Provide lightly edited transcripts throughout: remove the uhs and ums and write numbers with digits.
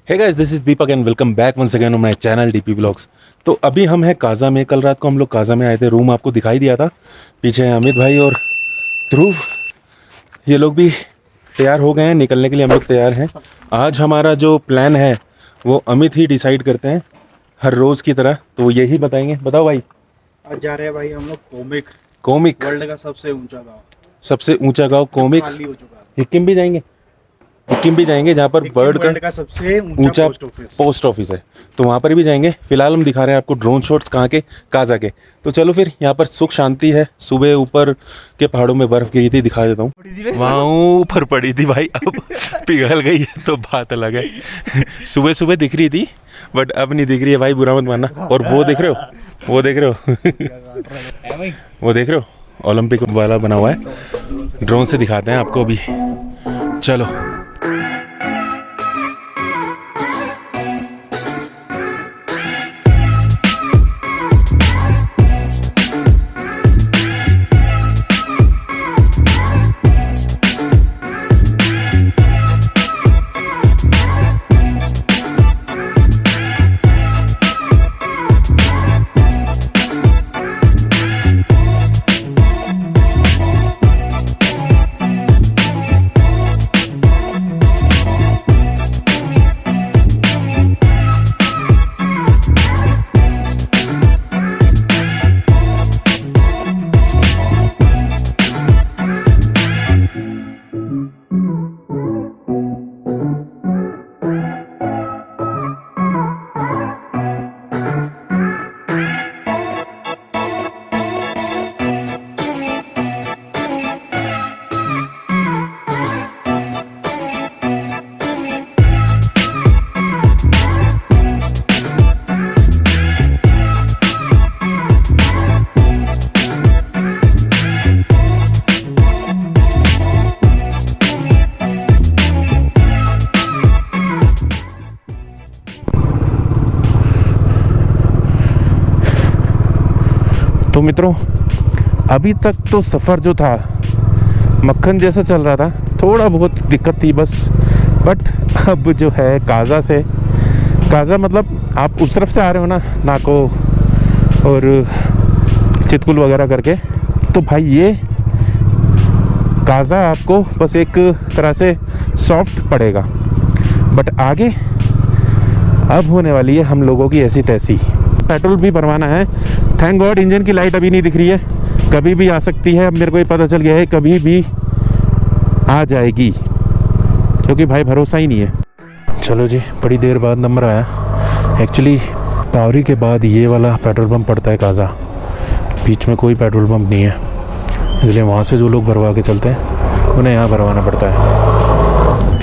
Hey guys, this is Deepak and welcome back once again on my channel DP vlogs. तो अभी हम हैं काजा में। कल रात को हम लोग काजा में आए थे। रूम आपको दिखाई दिया था। पीछे हैं अमित भाई और ध्रुव। ये लोग भी तैयार हो गए हैं निकलने के लिए। हम लोग तैयार हैं। आज हमारा जो प्लान है वो अमित ही डिसाइड करते हैं हर रोज़ की तरह। तो यही बताएंगे। बताओ भाई। आज जा रहे हैं भाई हम लोग कोमिक वर्ल्ड का सबसे ऊंचा गांव। सबसे ऊंचा गाँव कोमिक। खाली हो चुका है। सिक्किम भी जाएंगे। सिक्किम भी जाएंगे जहाँ पर वर्ल्ड का सबसे ऊंचा पोस्ट ऑफिस है। तो वहाँ पर भी जाएंगे। फिलहाल हम दिखा रहे हैं आपको ड्रोन शॉट्स कहाँ के, काजा के। तो चलो फिर। यहाँ पर सुख शांति है। सुबह ऊपर के पहाड़ों में बर्फ गिरी थी, दिखा देता हूँ। वहाँ ऊपर पड़ी थी भाई, अब पिघल गई है तो बात अलग है। सुबह सुबह दिख रही थी बट अब नहीं दिख रही है भाई, बुरा मत मानना। और वो देख रहे हो, वो देख रहे हो वो देख रहे हो ओलंपिक वाला बना हुआ है। ड्रोन से दिखाते हैं आपको अभी। चलो। तो मित्रों, अभी तक तो सफ़र जो था मक्खन जैसा चल रहा था। थोड़ा बहुत दिक्कत थी बस। बट अब जो है काजा से, काजा मतलब आप उस तरफ से आ रहे हो ना, नाको और चितकुल वगैरह करके। तो भाई ये काजा आपको बस एक तरह से सॉफ्ट पड़ेगा। बट आगे अब होने वाली है हम लोगों की ऐसी तैसी। पेट्रोल भी भरवाना है। थैंक गॉड इंजन की लाइट अभी नहीं दिख रही है। कभी भी आ सकती है। अब मेरे को ये पता चल गया है कभी भी आ जाएगी, क्योंकि भाई भरोसा ही नहीं है। चलो जी, बड़ी देर बाद नंबर आया। एक्चुअली पावरी के बाद ये वाला पेट्रोल पंप पड़ता है काजा। बीच में कोई पेट्रोल पंप नहीं है, इसलिए वहाँ से जो लोग भरवा के चलते हैं उन्हें यहाँ भरवाना पड़ता है।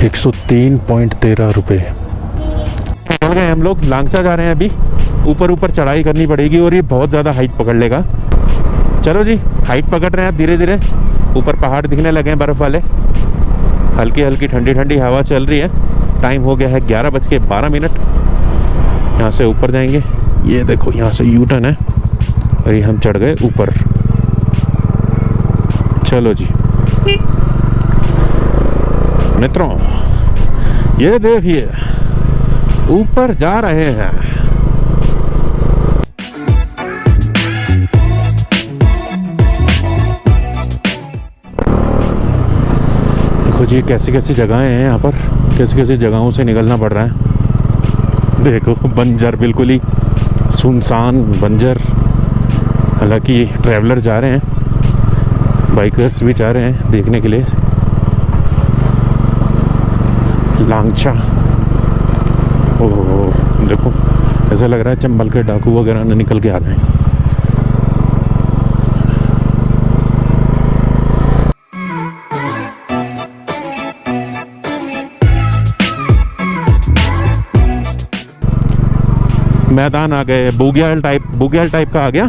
103.13 रुपये। चल गए हम लोग। लांगचा जा रहे हैं अभी। ऊपर ऊपर चढ़ाई करनी पड़ेगी और ये बहुत ज़्यादा हाइट पकड़ लेगा। चलो जी, हाइट पकड़ रहे हैं धीरे धीरे। ऊपर पहाड़ दिखने लगे हैं बर्फ़ वाले। हल्की हल्की ठंडी ठंडी हवा चल रही है। टाइम हो गया है 11:12। यहाँ से ऊपर जाएंगे। ये देखो यहाँ से यू टर्न है और ये हम चढ़ गए ऊपर। चलो जी मित्रों, ये देखिए ऊपर जा रहे हैं। देखो जी कैसी कैसी जगहें हैं यहाँ पर। कैसी कैसी जगहों से निकलना पड़ रहा है। देखो बंजर, बिल्कुल ही सुनसान बंजर। हालांकि ट्रैवलर जा रहे हैं, बाइकर्स भी जा रहे हैं देखने के लिए लांगचा। ओह देखो, ऐसा लग रहा है चंबल के डाकू वगैरह न निकल के आ रहे हैं। मैदान आ गए। बुग्याल टाइप का आ गया।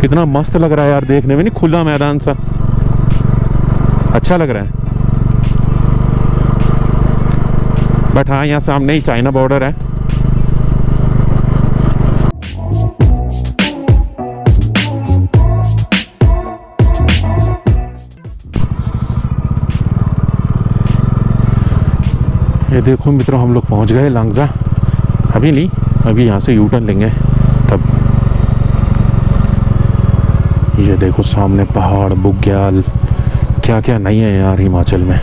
कितना मस्त लग रहा है यार देखने में। नहीं, खुला मैदान सा अच्छा लग रहा है। बट हाँ, यहाँ सामने ही चाइना बॉर्डर है। ये देखो मित्रों, हम लोग पहुंच गए लांगजा। अभी नहीं, अभी यहाँ से यू टर्न लेंगे तब। ये देखो सामने पहाड़, बुग्याल, क्या क्या नहीं है यार हिमाचल में।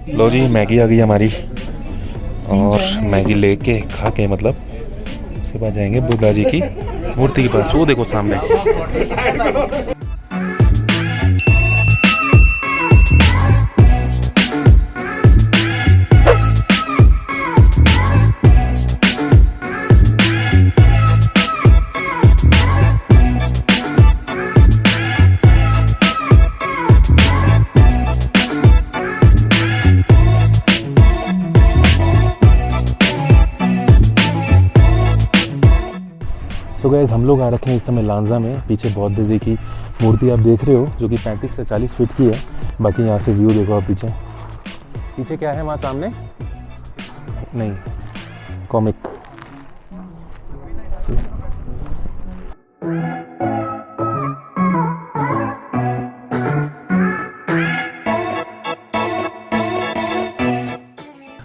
लो जी, मैगी आ गई हमारी, और मैगी लेके खा के मतलब उसके बाद जाएंगे बुद्धा जी की मूर्ति के पास। वो देखो सामने। तो गाइस, हम लोग आ रखे हैं इस समय लांजा में। पीछे बौद्ध जी की मूर्ति आप देख रहे हो, जो कि 35 से 40 फीट की है। बाकी यहाँ से व्यू देखो आप पीछे। पीछे क्या है वहाँ सामने? नहीं, कॉमिक।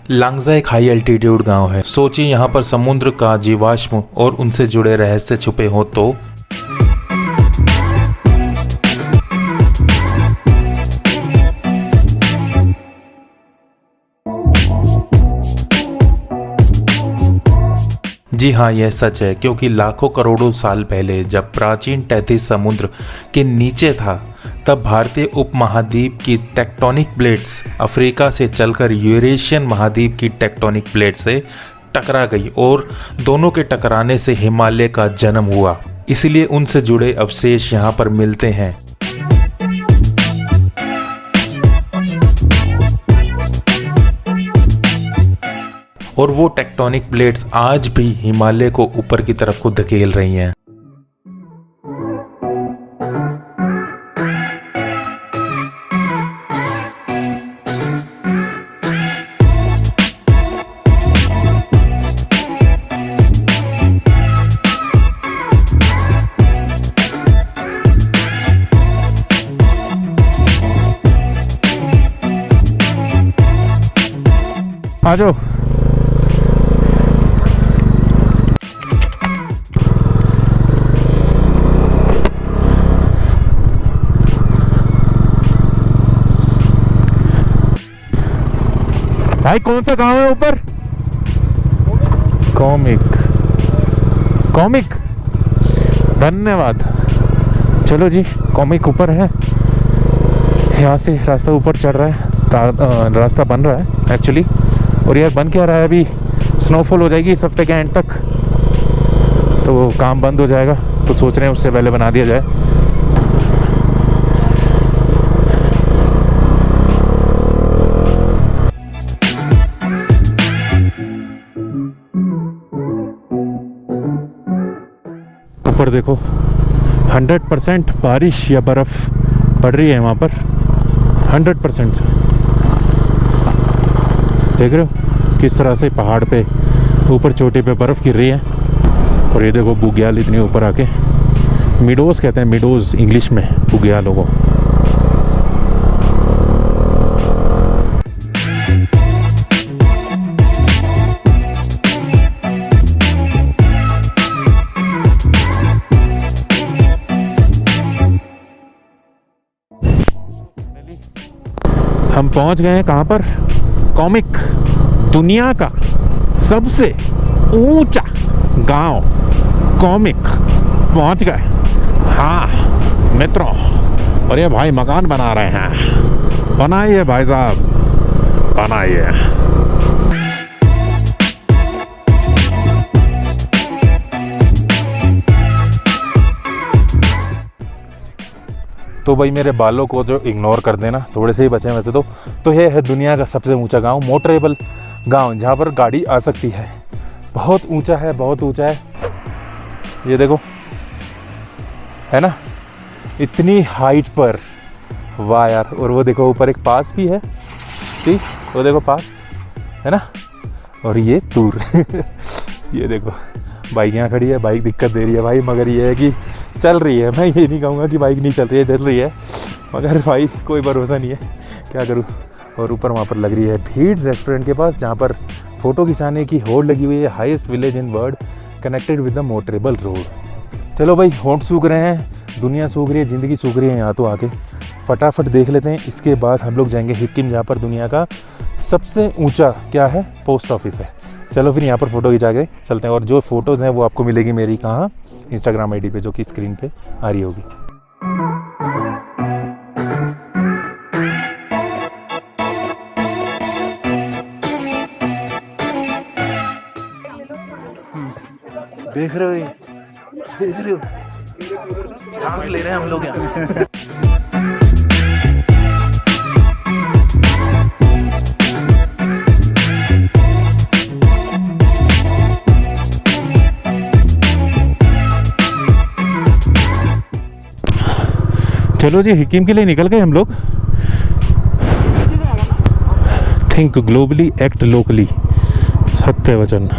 लांगजा एक हाई एल्टीट्यूड गांव है। सोचिए यहाँ पर समुद्र का जीवाश्म और उनसे जुड़े रहस्य छुपे हो तो। जी हाँ, यह सच है, क्योंकि लाखों करोड़ों साल पहले जब प्राचीन तैतीस समुद्र के नीचे था, तब भारतीय उपमहाद्वीप की टेक्टोनिक प्लेट्स अफ्रीका से चलकर यूरेशियन महाद्वीप की टेक्टोनिक प्लेट से टकरा गई और दोनों के टकराने से हिमालय का जन्म हुआ। इसलिए उनसे जुड़े अवशेष यहाँ पर मिलते हैं। और वो टेक्टोनिक प्लेट्स आज भी हिमालय को ऊपर की तरफ को धकेल रही हैं। आ जाओ। भाई कौन सा गांव है ऊपर? कॉमिक। कॉमिक, धन्यवाद। चलो जी, कॉमिक ऊपर है। यहाँ से रास्ता ऊपर चढ़ रहा है, रास्ता बन रहा है एक्चुअली। और यार बन क्या रहा है, अभी स्नोफॉल हो जाएगी इस हफ्ते के एंड तक, तो वो काम बंद हो जाएगा। तो सोच रहे हैं उससे पहले बना दिया जाए। ऊपर देखो 100% बारिश या बर्फ़ पड़ रही है वहाँ पर, 100%। देख रहे हो किस तरह से पहाड़ पे ऊपर चोटी पे बर्फ़ गिर रही है। और ये देखो बुग्याल इतने ऊपर आके, मिडोज़ कहते हैं, मिडोज़ इंग्लिश में बुग्यालों को। हम पहुंच गए हैं कहाँ पर? कॉमिक, दुनिया का सबसे ऊंचा गांव कॉमिक पहुंच गए। हाँ मित्रों, और ये भाई मकान बना रहे हैं। बनाइए भाई साहब, बनाइए। तो भाई मेरे बालों को जो इग्नोर कर देना, थोड़े से ही बचे हैं वैसे तो ये है दुनिया का सबसे ऊंचा गांव, मोटरेबल गांव, जहाँ पर गाड़ी आ सकती है। बहुत ऊंचा है, बहुत ऊंचा है। ये देखो, है ना, इतनी हाइट पर। वाह यार। और वो देखो ऊपर एक पास भी है, ठीक, वो देखो पास है ना। और ये दूर ये देखो, बाइक यहाँ खड़ी है, बाइक दिक्कत दे रही है भाई, मगर ये है कि चल रही है। मैं ये नहीं कहूँगा कि बाइक नहीं चल रही है, चल रही है, मगर भाई कोई भरोसा नहीं है, क्या करूँ। और ऊपर वहाँ पर लग रही है भीड़ रेस्टोरेंट के पास, जहाँ पर फ़ोटो खिंचाने की होड़ लगी हुई है। Highest village in world connected with the motorable road. चलो भाई, होंठ सूख रहे हैं, दुनिया सूख रही है, ज़िंदगी सूख रही है, यहाँ तो आके फटाफट देख लेते हैं। इसके बाद हम लोग जाएंगे हिक्किम, जहाँ पर दुनिया का सबसे ऊंचा क्या है, पोस्ट ऑफिस है। चलो फिर यहाँ पर फ़ोटो खिंचा के चलते हैं। और जो फ़ोटोज़ हैं वो आपको मिलेगी मेरी कहाँ, इंस्टाग्राम आईडी पे, जो कि स्क्रीन पे आ रही होगी। देख रहे हो, देख रहे हो, सांस ले रहे हैं हम लोग यहाँ। चलो जी, हिक्किम के लिए निकल गए हम लोग। थिंक ग्लोबली, एक्ट लोकली, सत्य वचन।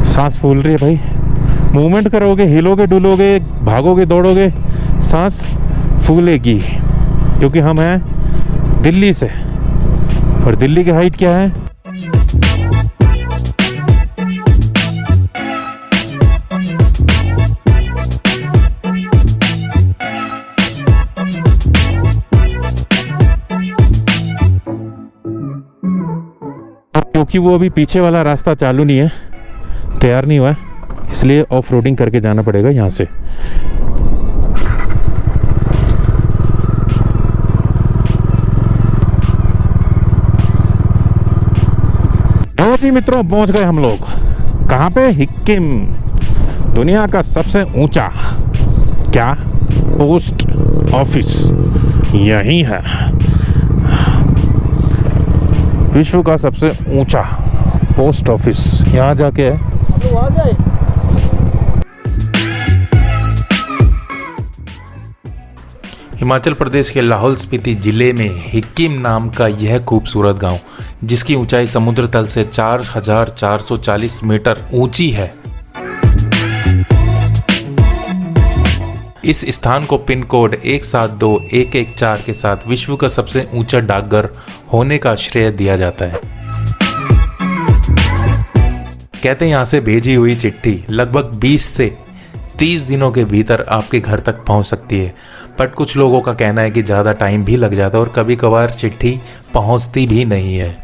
सांस फूल रही है भाई, मूवमेंट करोगे, हिलोगे डुलोगे, भागोगे दौड़ोगे, सांस फूलेगी। क्योंकि हम हैं दिल्ली से, और दिल्ली की हाइट क्या है, क्योंकि वो अभी पीछे वाला रास्ता चालू नहीं है, तैयार नहीं हुआ है, इसलिए ऑफ रोडिंग करके जाना पड़ेगा यहाँ से। तो जी मित्रों, पहुंच गए हम लोग कहाँ पे, हिक्किम, दुनिया का सबसे ऊंचा क्या, पोस्ट ऑफिस यही है। विश्व का सबसे ऊंचा पोस्ट ऑफिस यहाँ जाके है। हिमाचल प्रदेश के लाहौल स्पीति जिले में हिक्किम नाम का यह खूबसूरत गांव, जिसकी ऊंचाई समुद्र तल से 4,440 मीटर ऊंची है, इस स्थान को पिन कोड 172114 के साथ विश्व का सबसे ऊंचा डाकघर होने का श्रेय दिया जाता है। कहते हैं यहाँ से भेजी हुई चिट्ठी लगभग 20 से 30 दिनों के भीतर आपके घर तक पहुँच सकती है, बट कुछ लोगों का कहना है कि ज़्यादा टाइम भी लग जाता है और कभी कभार चिट्ठी पहुँचती भी नहीं है।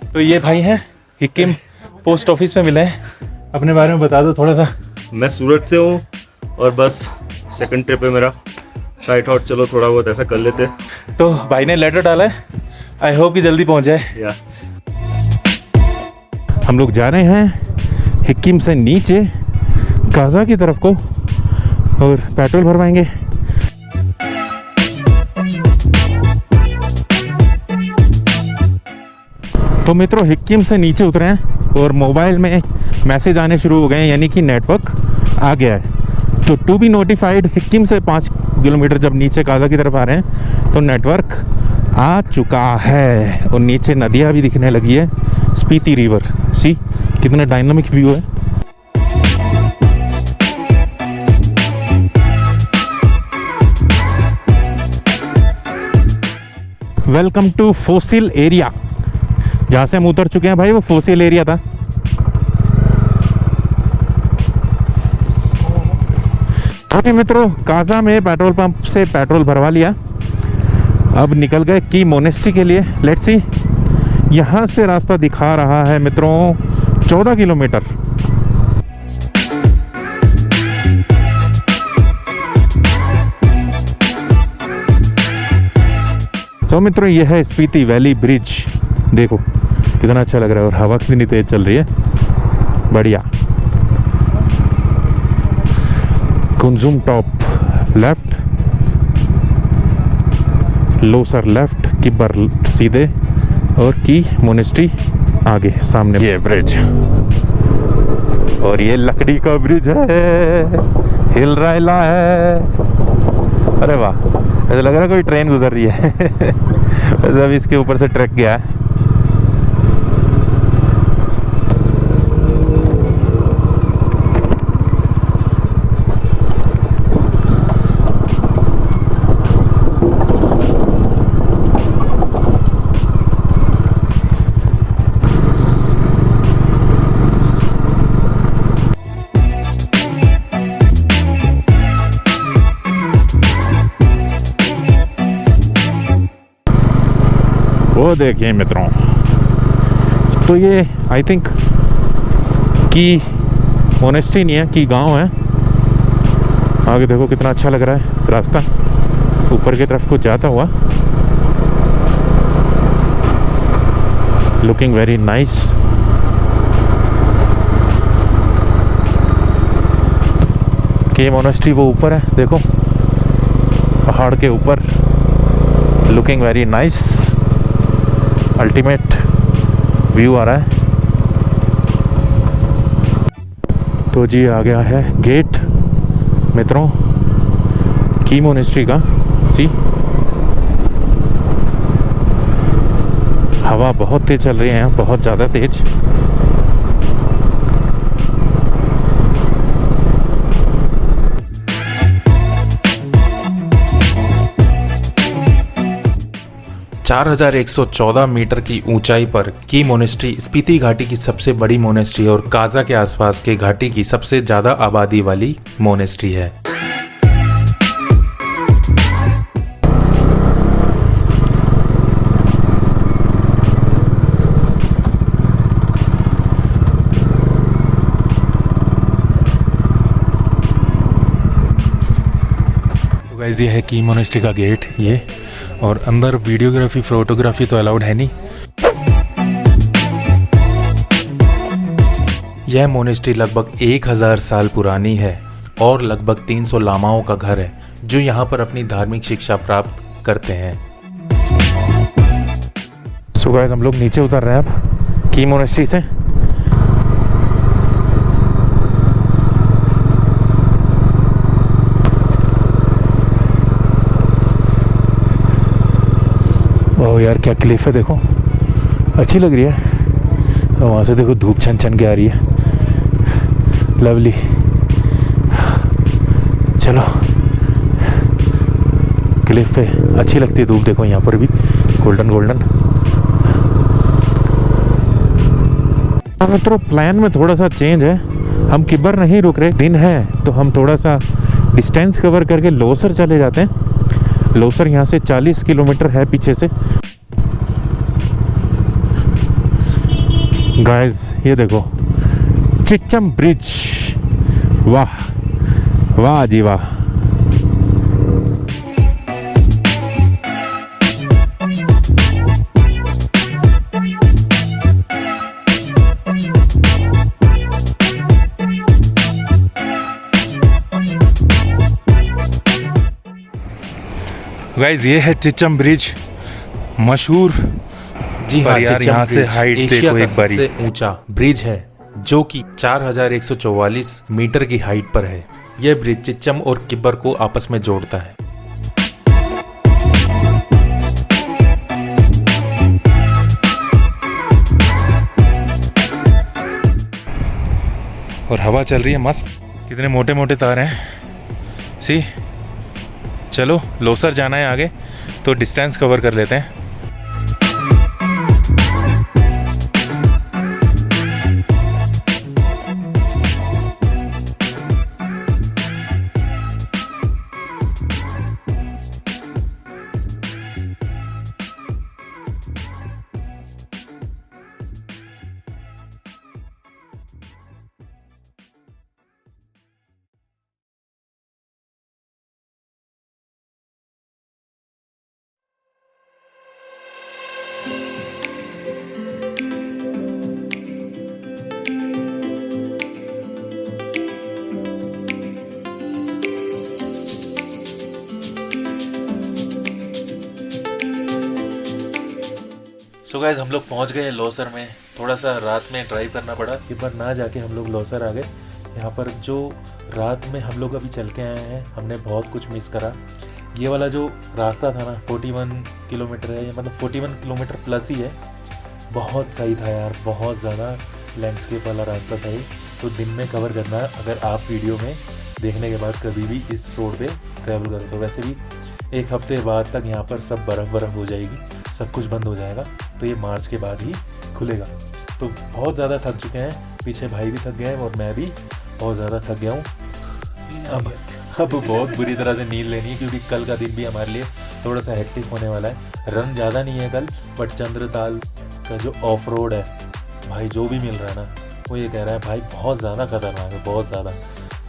तो ये भाई हैं हिक्किम पोस्ट ऑफिस में मिले हैं। अपने बारे में बता दो थोड़ा सा। मैं सूरत से हूँ और बस सेकंड ट्रिप है मेरा, आई थॉट चलो थोड़ा बहुत ऐसा कर लेते। तो भाई ने लेटर डाला है, आई होप कि जल्दी पहुँच जाए। या हम लोग जा रहे हैं हिक्किम से नीचे काजा की तरफ को, और पेट्रोल भरवाएंगे। तो मित्रों, हिक्किम से नीचे उतरे हैं और मोबाइल में मैसेज आने शुरू हो गए हैं, यानी कि नेटवर्क आ गया है। तो टू बी नोटिफाइड, हिक्किम से 5 किलोमीटर जब नीचे काजा की तरफ आ रहे हैं तो नेटवर्क आ चुका है, और नीचे नदियाँ भी दिखने लगी है, स्पीति रिवर। सी कितना डायनामिक व्यू है। Welcome to fossil area. जहाँ से हम उतर चुके हैं भाई, वो फोसिल एरिया था। ओके मित्रों, काजा में पेट्रोल पंप से पेट्रोल भरवा लिया, अब निकल गए की मोनेस्ट्री के लिए। लेट्स सी, यहाँ से रास्ता दिखा रहा है मित्रों 14 किलोमीटर। तो मित्रों, यह है स्पीति वैली ब्रिज। देखो कितना अच्छा लग रहा है, और हवा कितनी तेज चल रही है, बढ़िया Kunzum top left, Losar left, Kibber सीधे और की मोनेस्ट्री आगे सामने। ये ब्रिज, और ये लकड़ी का ब्रिज है, हिल रहा है। अरे वाह, ऐसा लग रहा है कोई ट्रेन गुजर रही है। वैसे अभी इसके ऊपर से ट्रक गया है। वो देखिए मित्रों, तो ये आई थिंक की मोनेस्ट्री नहीं है, की गांव है। आगे देखो कितना अच्छा लग रहा है रास्ता, ऊपर की तरफ को जाता हुआ। Looking very nice. की मोनेस्ट्री वो ऊपर है, देखो पहाड़ के ऊपर। Looking very nice, ultimate view आ रहा है। तो जी आ गया है गेट मित्रों की मोनेस्ट्री का। सी, हवा बहुत तेज चल रही है यहाँ, बहुत ज़्यादा तेज। चार 4114 मीटर की ऊंचाई पर की मोनेस्ट्री स्पीति घाटी की सबसे बड़ी मोनेस्ट्री और काजा के आसपास के घाटी की सबसे ज्यादा आबादी वाली मोनेस्ट्री है। तो गाइस ये है की मोनेस्ट्री का गेट ये, और अंदर वीडियोग्राफी फोटोग्राफी तो अलाउड है नहीं। यह मोनेस्ट्री लगभग 1000 साल पुरानी है और लगभग 300 लामाओं का घर है जो यहाँ पर अपनी धार्मिक शिक्षा प्राप्त करते हैं। सो गाइस हम लोग नीचे उतर रहे हैं अब की मोनेस्ट्री से। ओह यार क्या क्लिफ है, देखो अच्छी लग रही है। और वहाँ से देखो धूप छन छन के आ रही है, लवली। चलो क्लिफ पे अच्छी लगती है धूप, देखो यहाँ पर भी गोल्डन गोल्डन। मित्रों प्लान में थोड़ा सा चेंज है, हम किबर नहीं रुक रहे, दिन है तो हम थोड़ा सा डिस्टेंस कवर करके लोसर चले जाते हैं। लोसर यहाँ से 40 किलोमीटर है पीछे से। गाइस ये देखो चिच्चम ब्रिज, वाह वाह जी वाह। गाइस ये है चिच्चम ब्रिज, मशहूर। जी हाँ, यार यहाँ से हाइट एशिया देखो का एक बारी। सबसे ऊंचा ब्रिज है जो कि 4144 मीटर की हाइट पर है। यह ब्रिज चिच्चम और किबर को आपस में जोड़ता है। और हवा चल रही है मस्त, कितने मोटे मोटे तार हैं। सी, चलो लोसर जाना है आगे तो डिस्टेंस कवर कर लेते हैं। सो गाइस हम लोग पहुंच गए लौसर में। थोड़ा सा रात में ड्राइव करना पड़ा, एक बार ना जाके हम लोग लौसर आ गए। यहाँ पर जो रात में हम लोग अभी चल के आए हैं, हमने बहुत कुछ मिस करा। ये वाला जो रास्ता था ना 41 किलोमीटर है, मतलब 41 किलोमीटर प्लस ही है। बहुत सही था यार, बहुत ज़्यादा लैंडस्केप वाला रास्ता था ये। तो दिन में कवर करना है अगर आप वीडियो में देखने के बाद कभी भी इस रोड पे ट्रैवल करो। तो वैसे भी एक हफ्ते बाद तक यहाँ पर सब बर्फ़ हो जाएगी, सब कुछ बंद हो जाएगा। तो ये मार्च के बाद ही खुलेगा। तो बहुत ज़्यादा थक चुके हैं, पीछे भाई भी थक गए हैं और मैं भी बहुत ज़्यादा थक गया हूँ। अब बहुत बुरी तरह से नींद लेनी है, क्योंकि कल का दिन भी हमारे लिए थोड़ा सा हेक्टिक होने वाला है। रन ज़्यादा नहीं है कल, बट चंद्रताल का जो ऑफ रोड है भाई, जो भी मिल रहा है ना, वो ये कह रहा है भाई बहुत ज़्यादा खतरनाक है, बहुत ज़्यादा।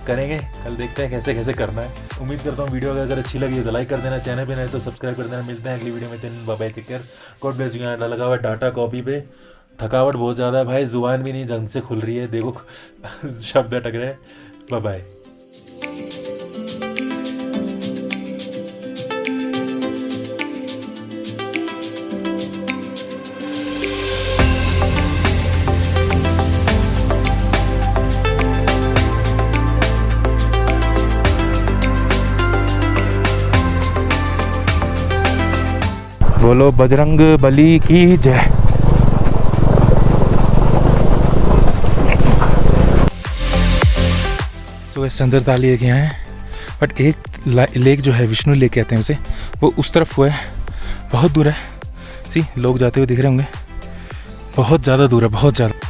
करेंगे, कल देखते हैं कैसे कैसे करना है। उम्मीद करता हूँ वीडियो अगर अच्छी लगी तो लाइक कर देना, चैनल पे नहीं तो सब्सक्राइब कर देना। मिलते हैं अगली वीडियो में। Bye, take care, God bless you. यहाँ लगा हुआ डाटा कॉपी पे, थकावट बहुत ज़्यादा है भाई, जुबान भी नहीं ढंग से खुल रही है, देखो शब्द अटक रहे हैं। बाय। बोलो बजरंग बली की जय। तो चंद्रताल लेक यहाँ है, बट एक लेक जो है विष्णु लेक कहते हैं उसे, वो उस तरफ हुआ है, बहुत दूर है। सी लोग जाते हुए दिख रहे होंगे, बहुत ज़्यादा दूर है, बहुत ज़्यादा।